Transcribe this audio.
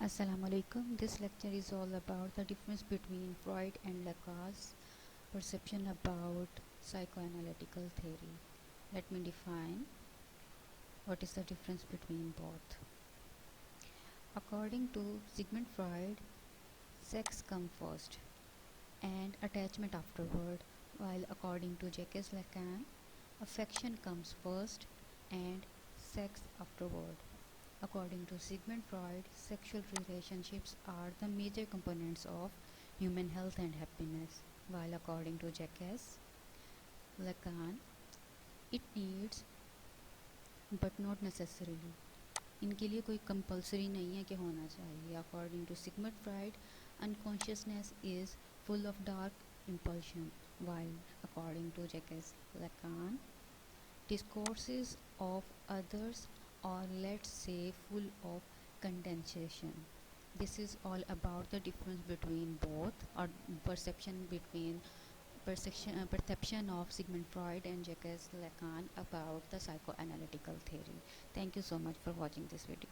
Assalamu alaikum. This lecture is all about the difference between Freud and Lacan's perception about psychoanalytical theory. Let me define what is the difference between both. According to Sigmund Freud, sex comes first and attachment afterward, while according to Jacques Lacan, affection comes first and sex afterward. According to Sigmund Freud, sexual relationships are the major components of human health and happiness, while according to Jacques Lacan, it needs but not necessarily. इनके लिए कोई compulsory नहीं है कि होना चाहिए. According to Sigmund Freud, unconsciousness is full of dark impulsion, while according to Jacques Lacan, discourses of others or let's say full of condensation. This is all about the difference between both, or perception of Sigmund Freud and Jacques Lacan about the psychoanalytical theory. Thank you so much for watching this video.